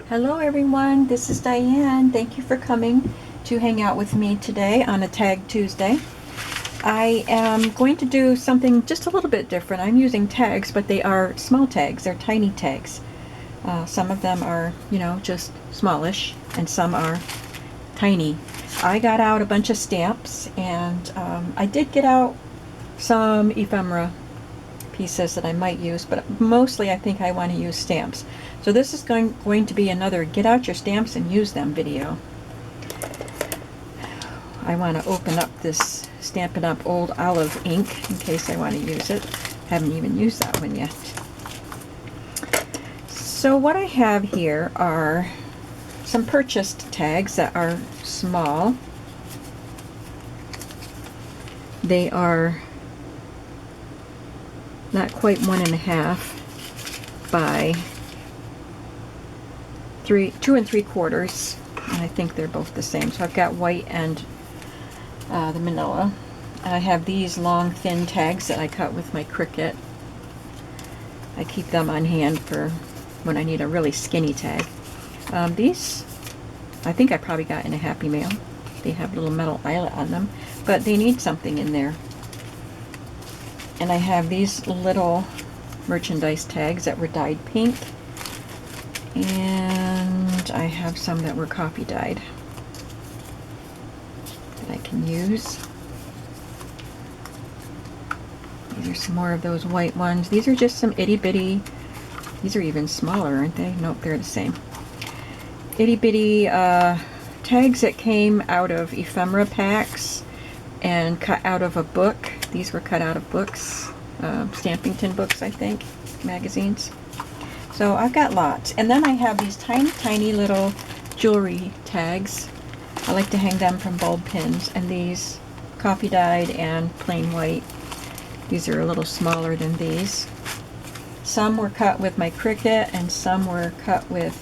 Hello everyone, this is Diane. Thank you for coming to hang out with me today on a Tag Tuesday. I am going to do something just a little bit different. I'm using tags, but they are small tags. They're tiny tags. Some of them are, just smallish, and some are tiny. I got out a bunch of stamps, and I did get out some ephemera pieces that I might use, but mostly I think I want to use stamps. So this is going to be another get out your stamps and use them video. I want to open up this Stampin' Up! Old Olive ink in case I want to use it. Haven't even used that one yet. So what I have here are some purchased tags that are small. They are not quite 1.5 by 2 3/4, and I think they're both the same. So I've got white and the manila. I have these long thin tags that I cut with my Cricut. I keep them on hand for when I need a really skinny tag. These I think I probably got in a Happy Mail. They have a little metal eyelet on them, but they need something in there. And I have these little merchandise tags that were dyed pink, and I have some that were coffee dyed that I can use. These are some more of those white ones. These are just some itty bitty, these are even smaller, aren't they? Nope, they're the same. Itty bitty tags that came out of ephemera packs and cut out of a book. These were cut out of books, stamping tin books, I think, magazines. So I've got lots. And then I have these tiny, tiny little jewelry tags. I like to hang them from bulb pins. And these coffee dyed and plain white. These are a little smaller than these. Some were cut with my Cricut and some were cut with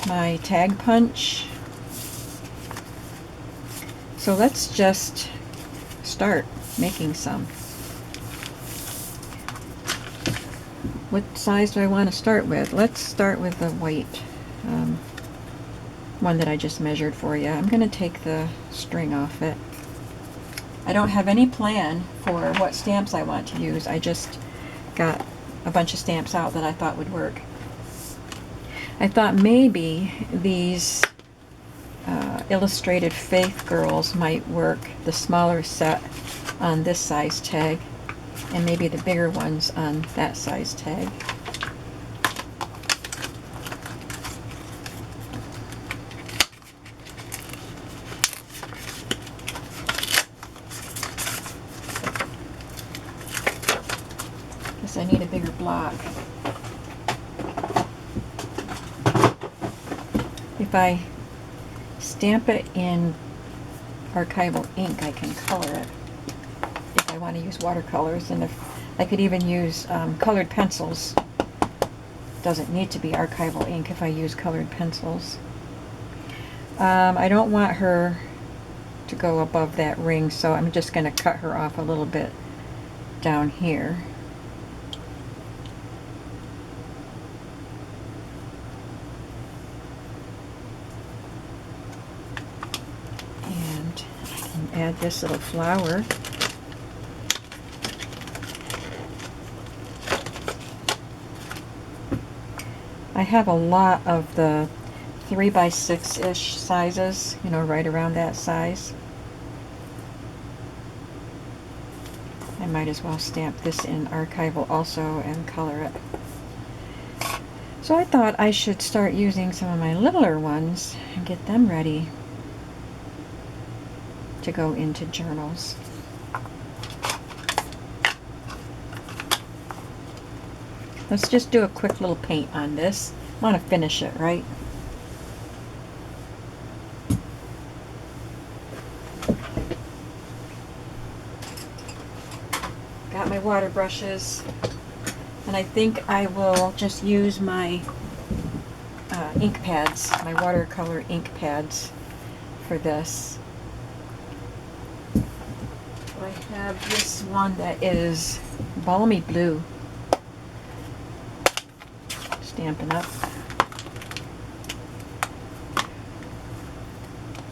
my tag punch. So let's just start making some. What size do I want to start with? Let's start with the white one that I just measured for you. I'm going to take the string off it. I don't have any plan for what stamps I want to use. I just got a bunch of stamps out that I thought would work. I thought maybe these Illustrated Faith Girls might work, the smaller set on this size tag, and maybe the bigger ones on that size tag. Guess I need a bigger block. If I stamp it in archival ink, I can color it if I want to use watercolors, and if I could even use colored pencils. Doesn't need to be archival ink if I use colored pencils. I don't want her to go above that ring, so I'm just going to cut her off a little bit down here. Add this little flower. I have a lot of the 3x6-ish sizes, right around that size. I might as well stamp this in archival also and color it. So I thought I should start using some of my littler ones and get them ready to go into journals. Let's just do a quick little paint on this. I want to finish it, right? Got my water brushes, and I think I will just use my ink pads, my watercolor ink pads for this. I have this one that is balmy blue. Stampin' Up!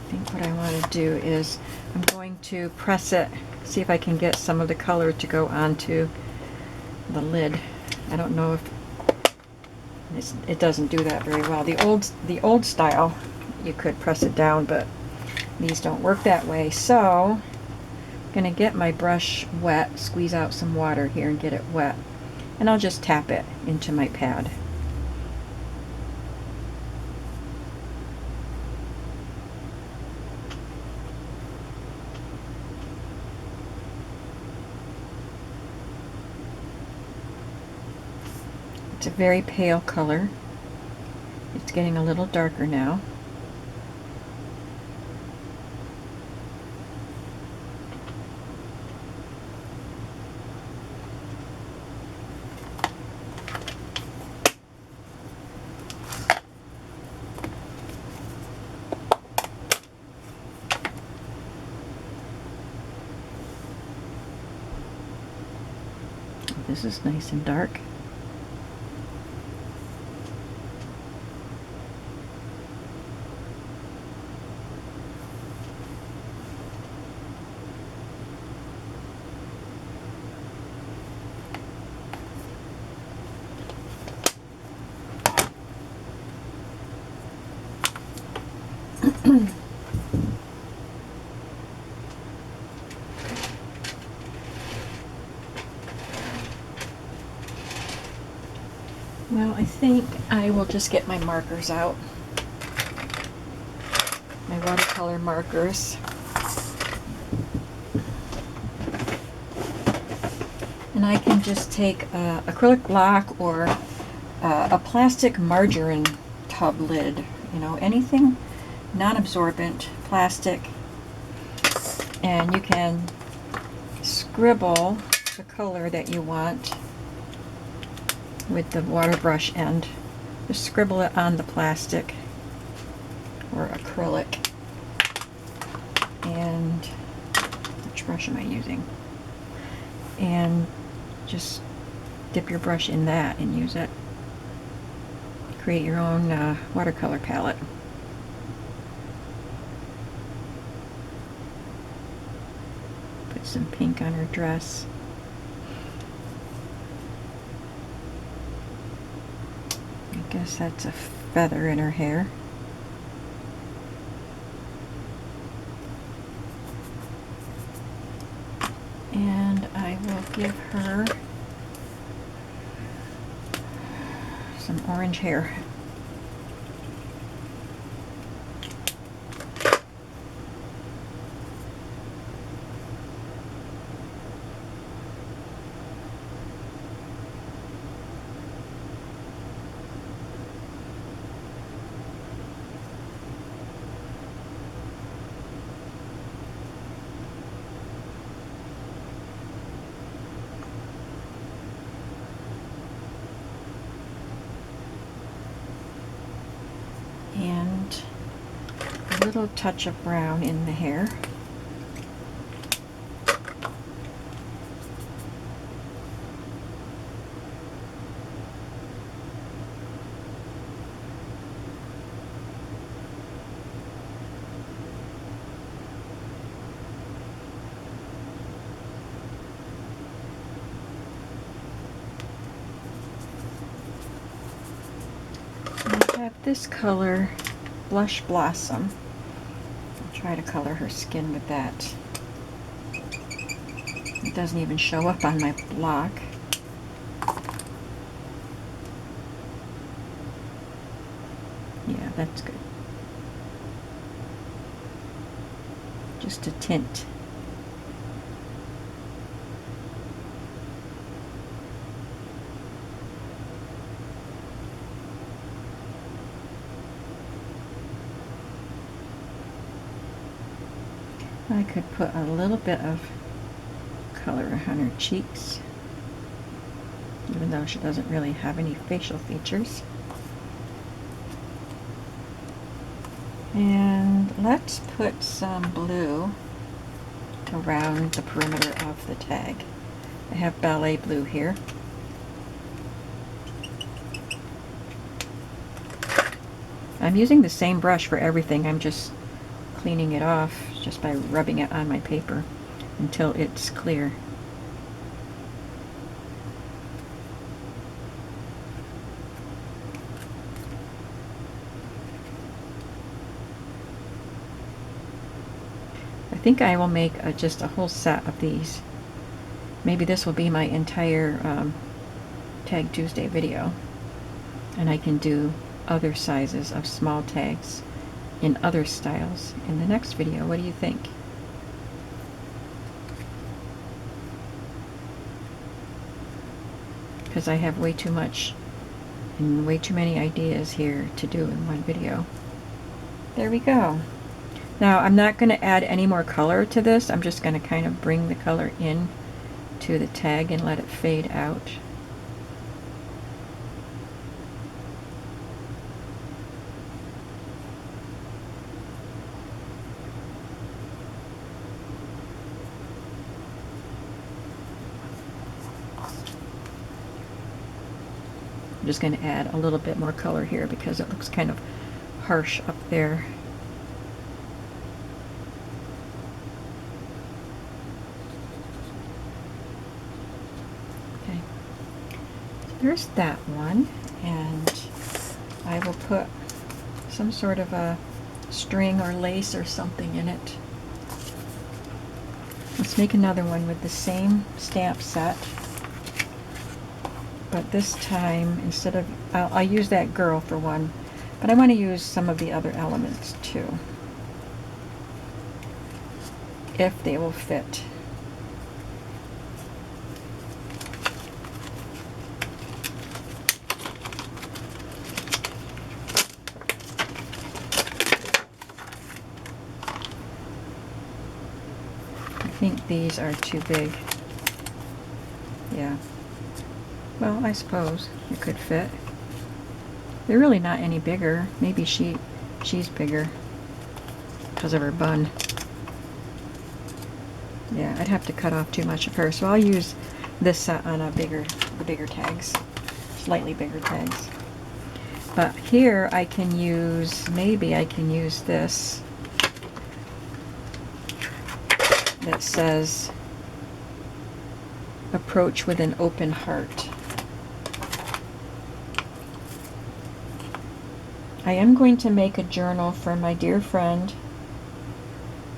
think what I want to do is I'm going to press it, see if I can get some of the color to go onto the lid. I don't know if it doesn't do that very well. The old style, you could press it down, but these don't work that way. So I'm going to get my brush wet, squeeze out some water here and get it wet, and I'll just tap it into my pad. It's a very pale color. It's getting a little darker now. This is nice and dark. Well, I think I will just get my markers out. My watercolor markers. And I can just take a acrylic block or a plastic margarine tub lid. You know, anything non-absorbent plastic. And you can scribble the color that you want with the water brush end. Just scribble it on the plastic or acrylic. And which brush am I using? And just dip your brush in that and use it. Create your own watercolor palette. Put some pink on her dress. I guess that's a feather in her hair. And I will give her some orange hair. And a little touch of brown in the hair. I have this color, Blush Blossom. I'll try to color her skin with that. It doesn't even show up on my block. Yeah, that's good. Just a tint. I could put a little bit of color on her cheeks, even though she doesn't really have any facial features. And let's put some blue around the perimeter of the tag. I have ballet blue here. I'm using the same brush for everything. I'm just cleaning it off just by rubbing it on my paper until it's clear. I think I will make just a whole set of these. Maybe this will be my entire Tag Tuesday video, and I can do other sizes of small tags in other styles in the next video. What do you think? Because I have way too much and way too many ideas here to do in one video. There we go. Now I'm not going to add any more color to this. I'm just going to kind of bring the color in to the tag and let it fade out. I'm just going to add a little bit more color here because it looks kind of harsh up there. Okay, so there's that one, and I will put some sort of a string or lace or something in it. Let's make another one with the same stamp set. But this time, instead of, I'll use that girl for one, but I want to use some of the other elements too, if they will fit. I think these are too big. Yeah. Well, I suppose it could fit. They're really not any bigger. Maybe she's bigger because of her bun. Yeah, I'd have to cut off too much of her, so I'll use this set on the bigger tags, slightly bigger tags. But here I can use, maybe I can use this that says approach with an open heart. I am going to make a journal for my dear friend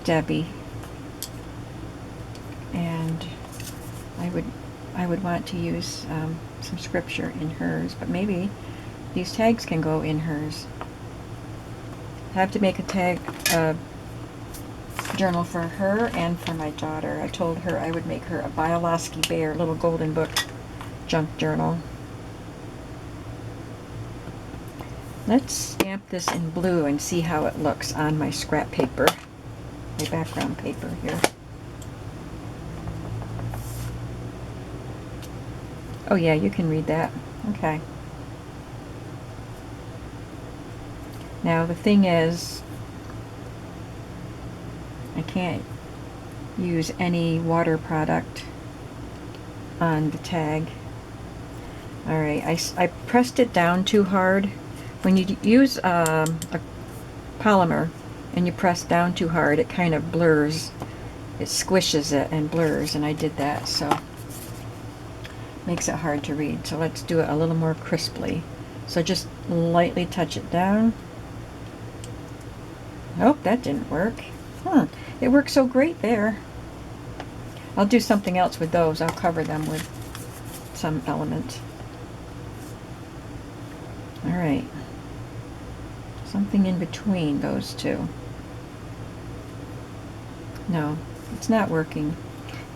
Debbie, and I would want to use some scripture in hers, but maybe these tags can go in hers. I have to make a tag journal for her and for my daughter. I told her I would make her a Bioloski Bear little golden book junk journal. Let's stamp this in blue and see how it looks on my scrap paper, my background paper here. Oh yeah, you can read that. Okay. Now the thing is, I can't use any water product on the tag. Alright, I pressed it down too hard. When you use a polymer and you press down too hard, it kind of blurs. It squishes it and blurs, and I did that, so makes it hard to read. So let's do it a little more crisply. So just lightly touch it down. Oh, that didn't work. It worked so great there. I'll do something else with those. I'll cover them with some element. Alright. Something in between those two. No, it's not working.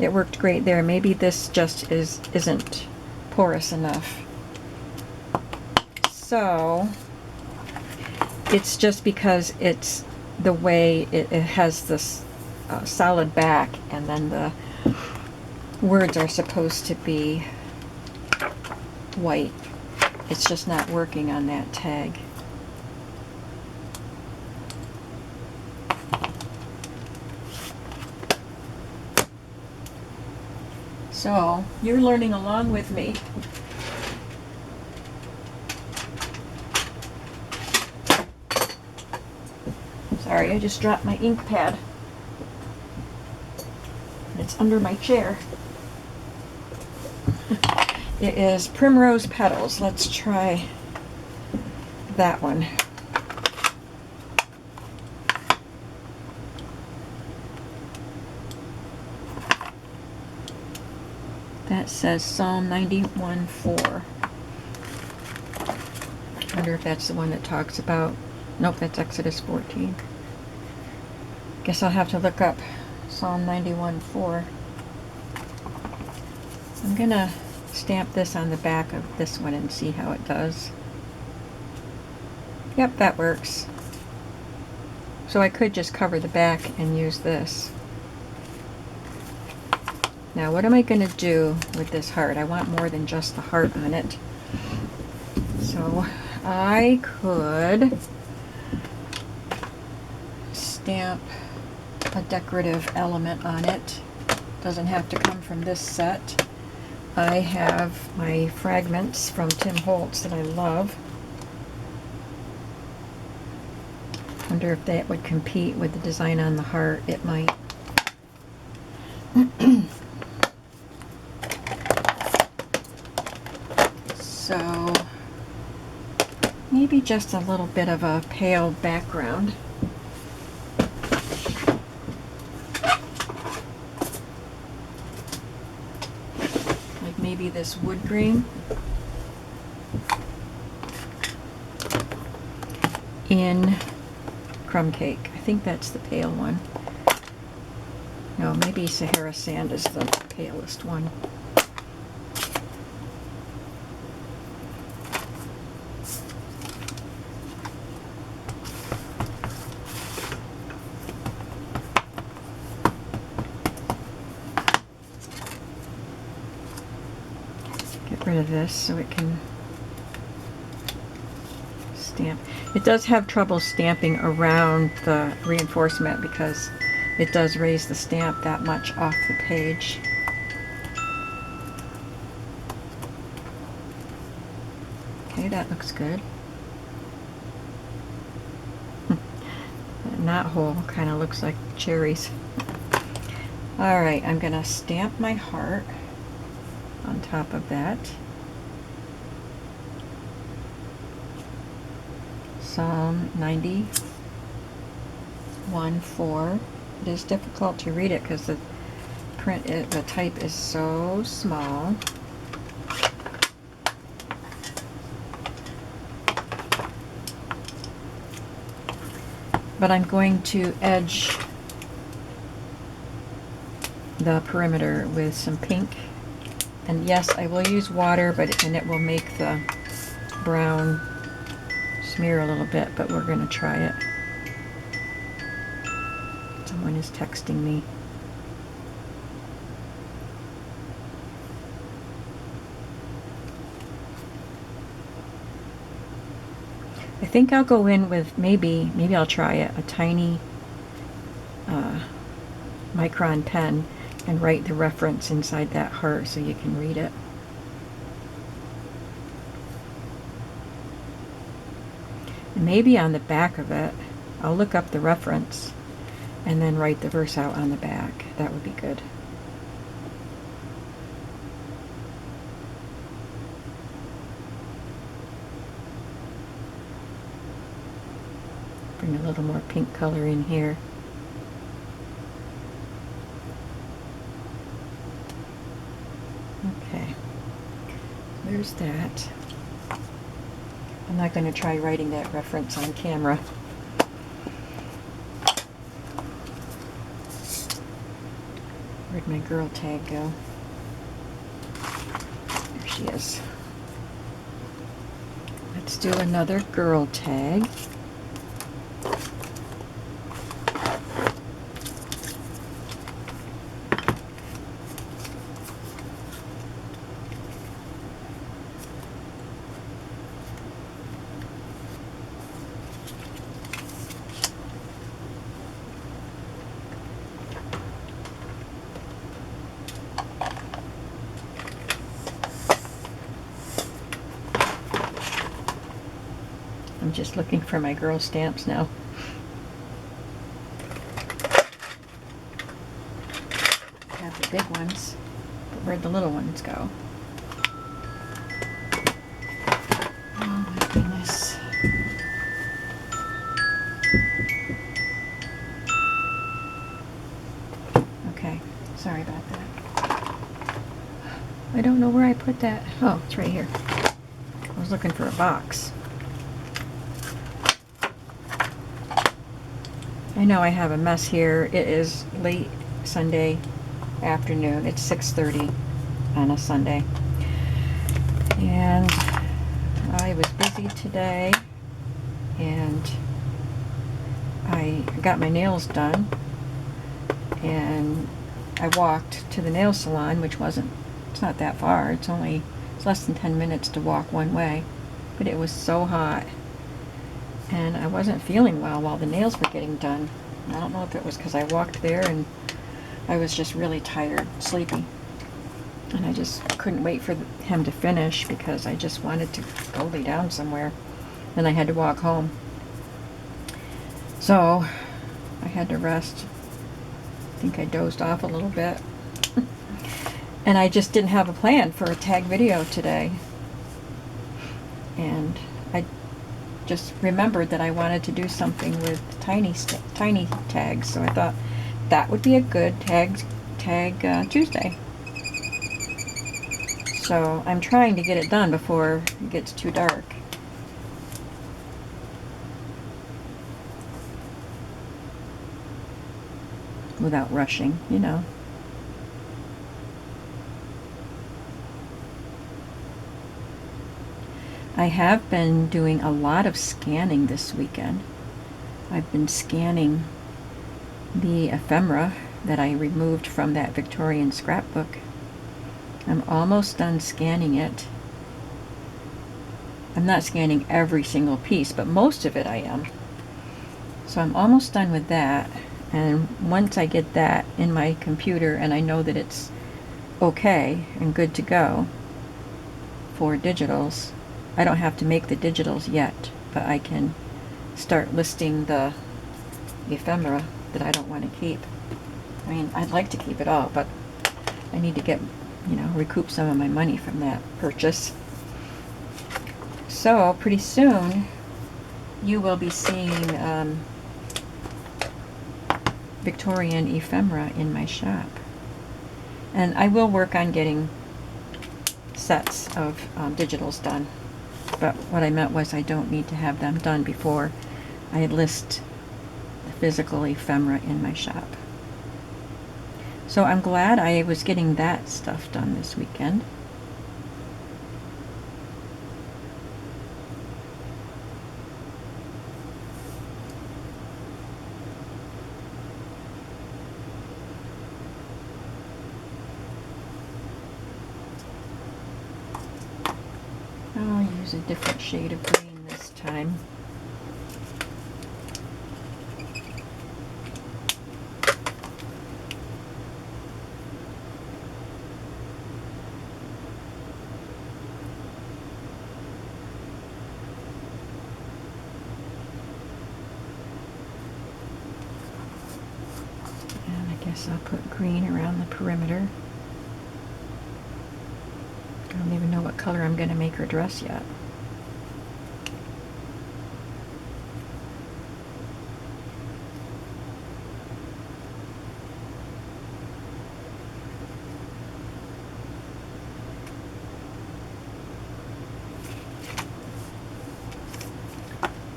It worked great there. Maybe this just isn't porous enough. So it's just because it's the way it has this solid back, and then the words are supposed to be white. It's just not working on that tag. So you're learning along with me. Sorry, I just dropped my ink pad. It's under my chair. It is Primrose Petals. Let's try that one. That says Psalm 91:4. I wonder if that's the one that talks about... Nope, that's Exodus 14. Guess I'll have to look up Psalm 91:4. I'm gonna stamp this on the back of this one and see how it does. Yep, that works. So I could just cover the back and use this. Now what am I going to do with this heart? I want more than just the heart on it. So I could stamp a decorative element on it. Doesn't have to come from this set. I have my fragments from Tim Holtz that I love. Wonder if that would compete with the design on the heart. It might. So maybe just a little bit of a pale background. Like maybe this wood grain in Crumb Cake. I think that's the pale one. No, maybe Sahara Sand is the palest one. Get rid of this so it can stamp. It does have trouble stamping around the reinforcement because it does raise the stamp that much off the page. Okay, that looks good. That knot hole kind of looks like cherries. Alright, I'm going to stamp my heart on top of that. Psalm 91:4. It is difficult to read it because the the type is so small. But I'm going to edge the perimeter with some pink. And yes, I will use water, but and it will make the brown smear a little bit, but we're going to try it. Someone is texting me. I think I'll go in with maybe I'll try it, a tiny micron pen and write the reference inside that heart so you can read it. And maybe on the back of it, I'll look up the reference and then write the verse out on the back. That would be good. Bring a little more pink color in here. Okay, there's that. I'm not going to try writing that reference on camera. Where'd my girl tag go? There she is. Let's do another girl tag. I'm just looking for my girl stamps now. big ones. But where'd the little ones go? Oh my goodness. Okay, sorry about that. I don't know where I put that. Oh, it's right here. I was looking for a box. I know I have a mess here. It is late Sunday afternoon. It's 6:30 on a Sunday. And I was busy today, and I got my nails done, and I walked to the nail salon, which it's not that far. It's less than 10 minutes to walk one way, but it was so hot, and I wasn't feeling well while the nails were getting done. I don't know if it was because I walked there and I was just really tired, sleepy, and I just couldn't wait for him to finish because I just wanted to go lay down somewhere. Then I had to walk home, so I had to rest. I think I dozed off a little bit. And I just didn't have a plan for a tag video today. And I just remembered that I wanted to do something with tiny tags, so I thought that would be a good tag Tuesday. So I'm trying to get it done before it gets too dark. Without rushing, you know. I have been doing a lot of scanning this weekend. I've been scanning the ephemera that I removed from that Victorian scrapbook. I'm almost done scanning it. I'm not scanning every single piece, but most of it I am. So I'm almost done with that. And once I get that in my computer and I know that it's okay and good to go for digitals, I don't have to make the digitals yet, but I can start listing the ephemera that I don't want to keep. I mean, I'd like to keep it all, but I need to get, recoup some of my money from that purchase. So pretty soon you will be seeing Victorian ephemera in my shop. And I will work on getting sets of digitals done. But what I meant was I don't need to have them done before I list the physical ephemera in my shop. So I'm glad I was getting that stuff done this weekend. I'll use a different shade of green this time. And I guess I'll put green around the perimeter. I don't even know what color I'm going to make her dress yet.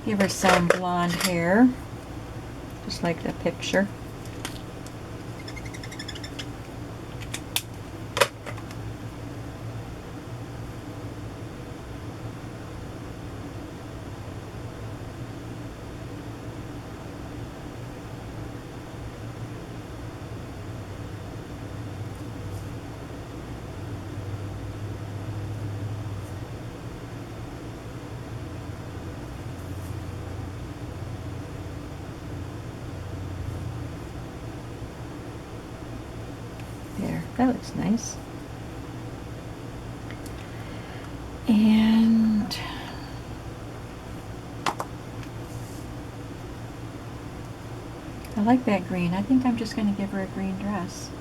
Give her some blonde hair, just like the picture. There, that looks nice. And I like that green. I think I'm just going to give her a green dress.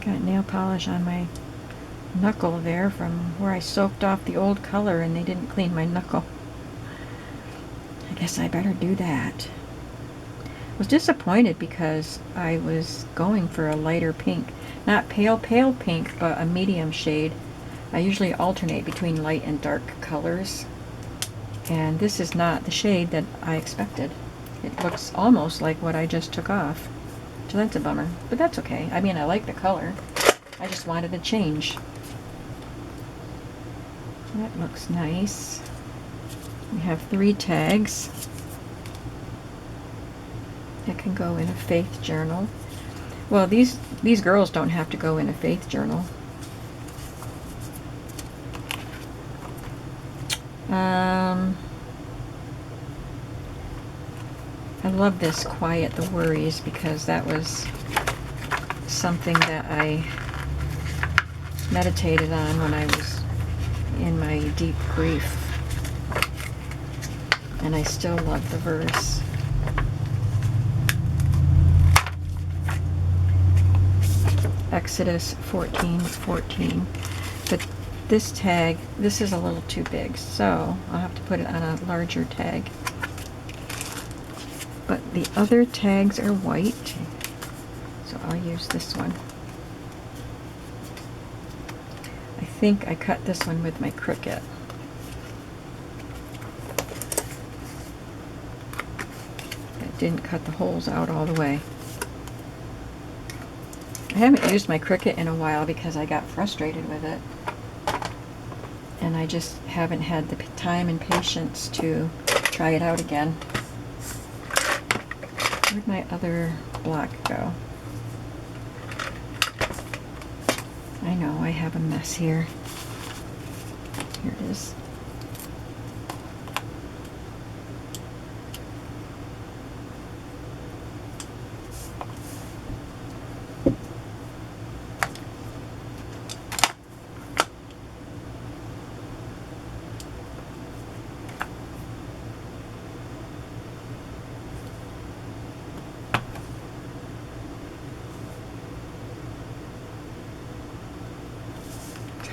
Got nail polish on my knuckle there from where I soaked off the old color and they didn't clean my knuckle. I guess I better do that. I was disappointed because I was going for a lighter pink. Not pale pink, but a medium shade. I usually alternate between light and dark colors. And this is not the shade that I expected. It looks almost like what I just took off. So that's a bummer. But that's okay. I mean, I like the color. I just wanted a change. That looks nice. We have 3 tags that can go in a faith journal. Well, these girls don't have to go in a faith journal. I love this Quiet the Worries because that was something that I meditated on when I was in my deep grief. And I still love the verse. Exodus 14:14. But this tag, this is a little too big, so I'll have to put it on a larger tag. But the other tags are white, so I'll use this one. I think I cut this one with my Cricut. It didn't cut the holes out all the way. I haven't used my Cricut in a while because I got frustrated with it. And I just haven't had the time and patience to try it out again. Where'd my other block go? I know I have a mess here. Here it is.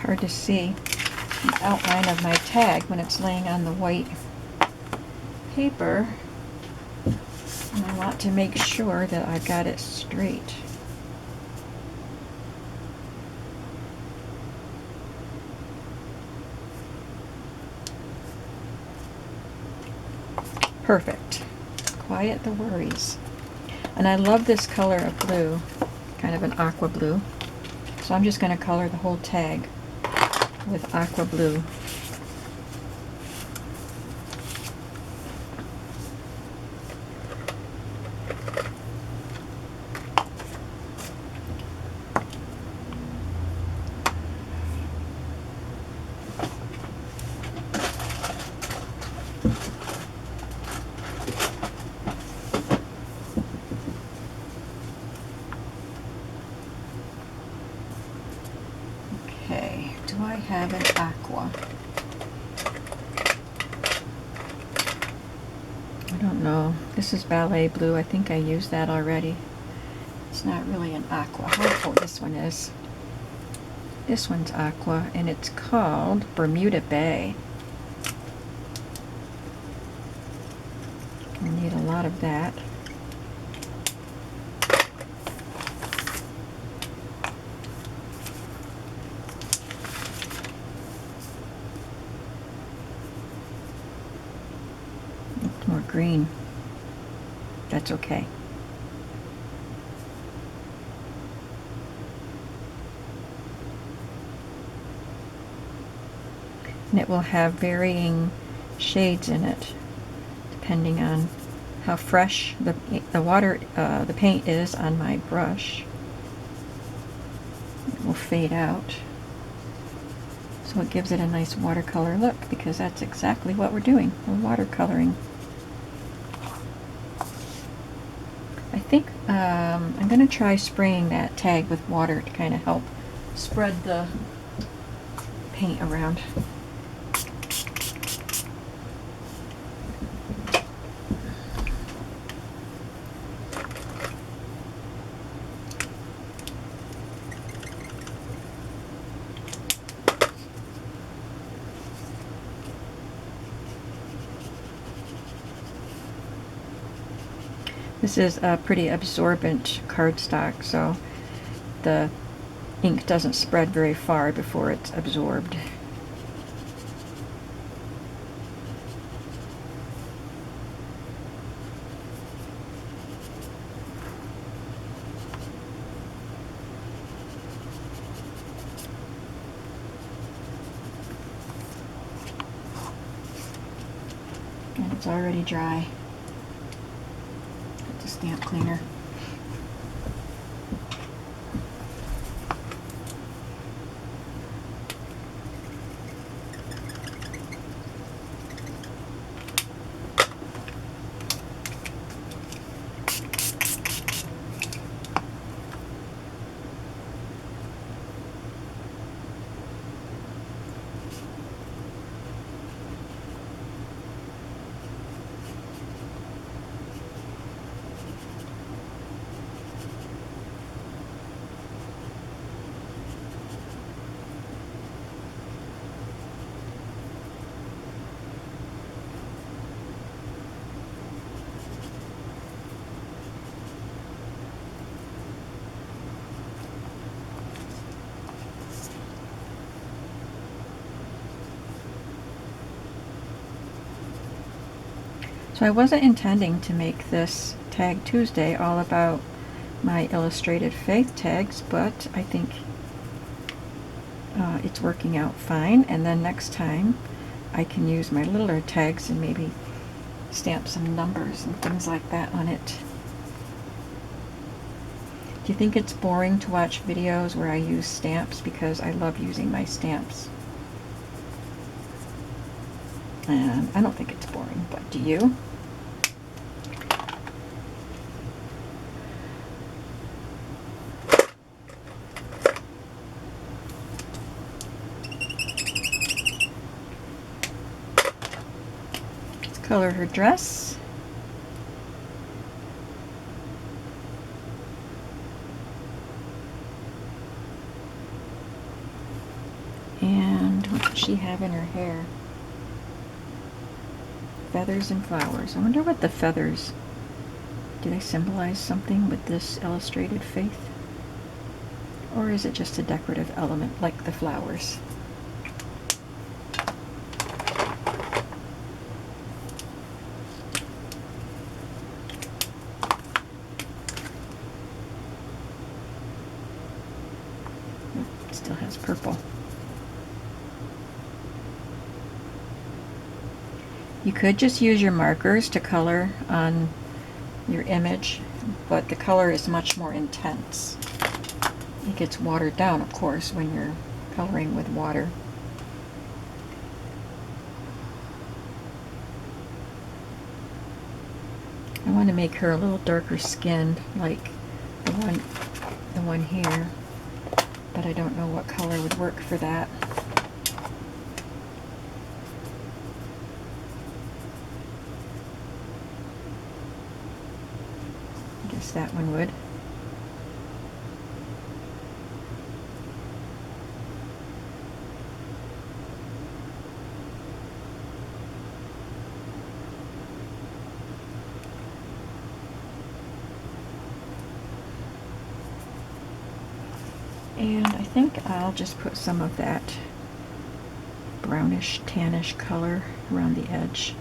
Hard to see the outline of my tag when it's laying on the white paper, and I want to make sure that I've got it straight. Perfect. Quiet the Worries. And I love this color of blue, kind of an aqua blue, so I'm just going to color the whole tag with aqua blue. Okay, do I have an aqua? I don't know. This is ballet blue. I think I used that already. It's not really an aqua. Oh, this one is. This one's aqua, and it's called Bermuda Bay. I need a lot of that. More green. That's okay. And it will have varying shades in it depending on how fresh the paint is on my brush. It will fade out. So it gives it a nice watercolor look because that's exactly what we're doing. We're watercoloring. I think I'm going to try spraying that tag with water to kind of help spread the paint around. This is a pretty absorbent cardstock, so the ink doesn't spread very far before it's absorbed. And it's already dry. Get the stamp cleaner. So I wasn't intending to make this Tag Tuesday all about my illustrated faith tags, but I think it's working out fine, and then next time I can use my littler tags and maybe stamp some numbers and things like that on it. Do you think it's boring to watch videos where I use stamps? Because I love using my stamps. And I don't think it's boring, but do you? Let's color her dress. And what does she have in her hair? Feathers and flowers. I wonder what the feathers, do they symbolize something with this illustrated faith? Or is it just a decorative element like the flowers? It still has purple. You could just use your markers to color on your image, but the color is much more intense. It gets watered down, of course, when you're coloring with water. I want to make her a little darker skinned, like the one here, but I don't know what color would work for that. I guess that one would. And I think I'll just put some of that brownish, tannish color around the edge.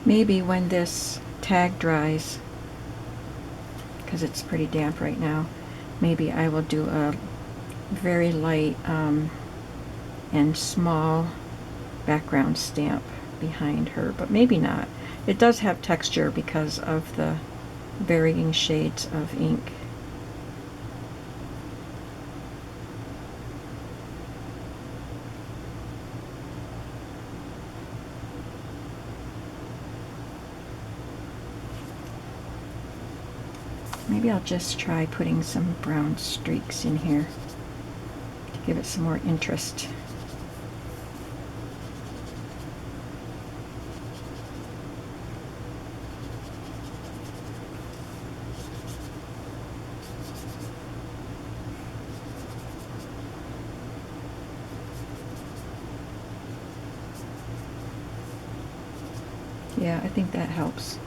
Maybe when this tag dries, because it's pretty damp right now, maybe I will do a very light and small background stamp behind her, but maybe not. It does have texture because of the varying shades of ink. Maybe I'll just try putting some brown streaks in here to give it some more interest. Yeah, I think that helps.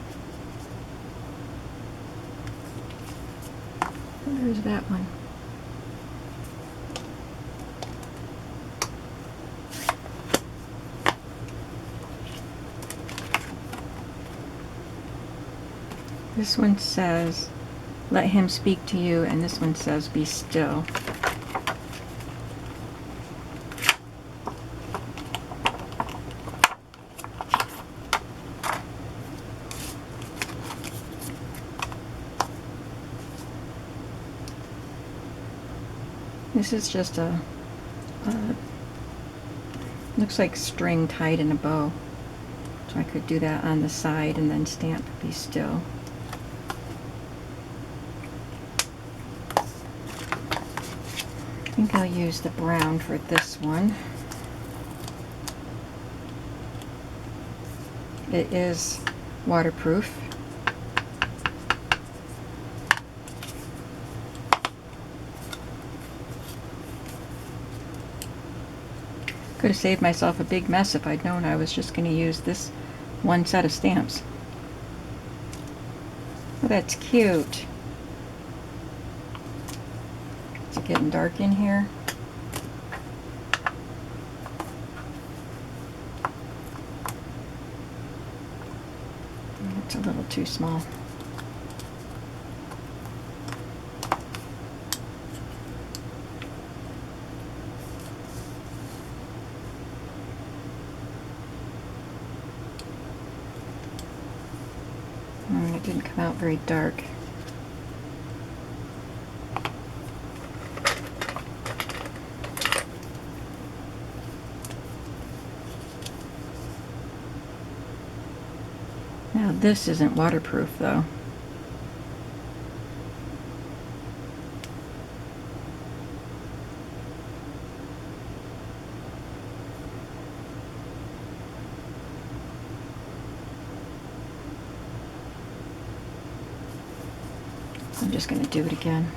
There's that one. This one says, let him speak to you, and this one says, be still. This is just a looks like string tied in a bow. So I could do that on the side and then stamp be still. I think I'll use the brown for this one. It is waterproof. Could have saved myself a big mess if I'd known I was just going to use this one set of stamps. Oh, that's cute. Is it getting dark in here? It's a little too small. It didn't come out very dark. Now this isn't waterproof though. I'm just going to do it again.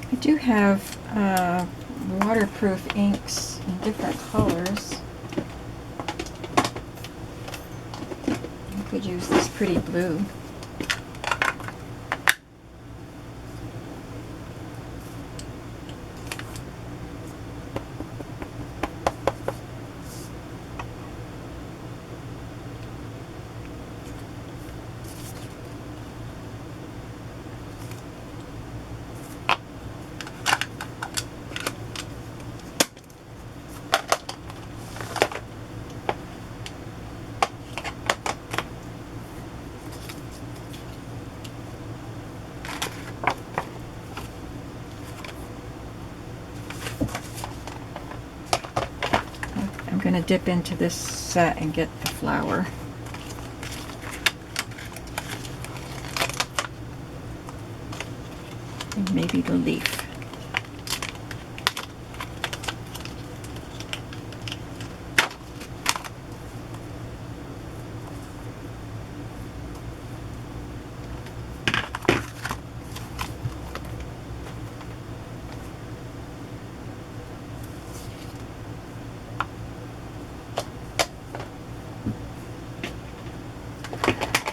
I do have waterproof inks in different colors. I could use this pretty blue. I'm going to dip into this set and get the flower. And maybe the leaf.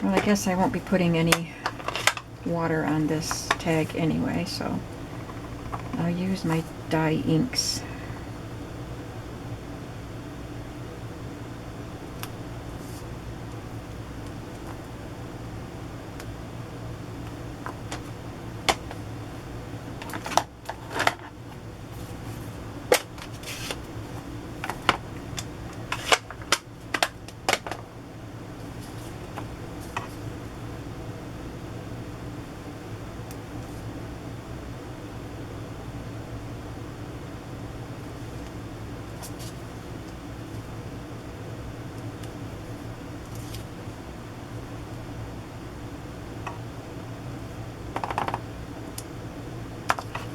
Well, I guess I won't be putting any water on this tag anyway, so I'll use my dye inks.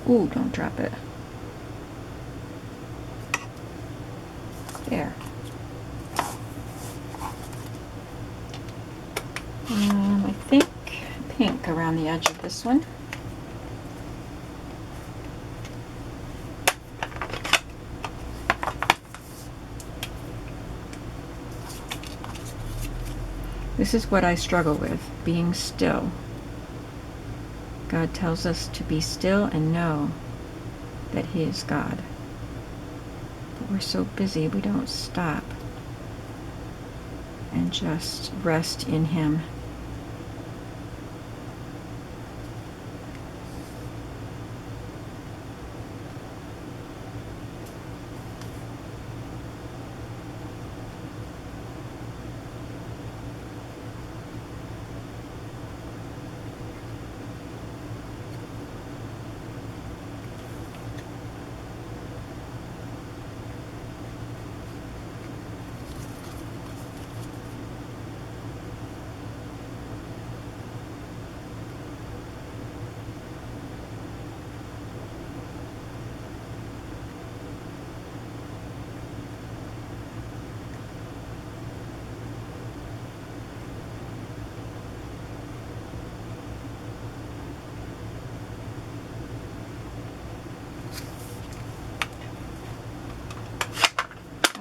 Ooh, don't drop it. There. I think pink around the edge of this one. This is what I struggle with, being still. God tells us to be still and know that He is God. But we're so busy we don't stop and just rest in Him.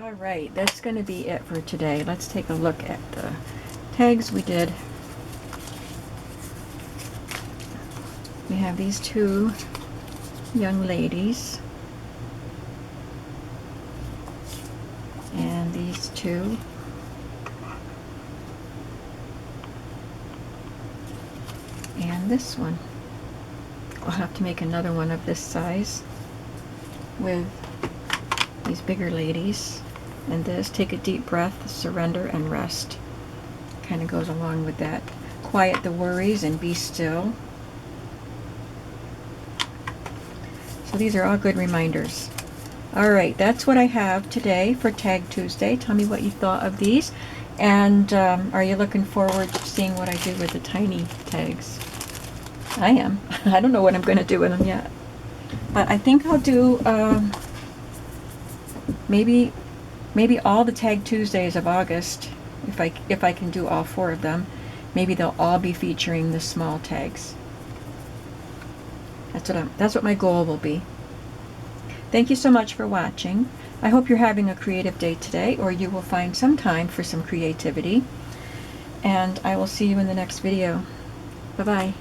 Alright, that's going to be it for today. Let's take a look at the tags we did. We have these two young ladies and these two. And this one. I'll have to make another one of this size with these bigger ladies. And this, take a deep breath, surrender and rest. Kind of goes along with that. Quiet the worries and be still. So these are all good reminders. Alright, that's what I have today for Tag Tuesday. Tell me what you thought of these. And are you looking forward to seeing what I do with the tiny tags? I am. I don't know what I'm going to do with them yet. But I think I'll do maybe all the Tag Tuesdays of August, if I can do all 4 of them. Maybe they'll all be featuring the small tags. That's what my goal will be. Thank you so much for watching. I hope you're having a creative day today, or you will find some time for some creativity. And I will see you in the next video. Bye-bye.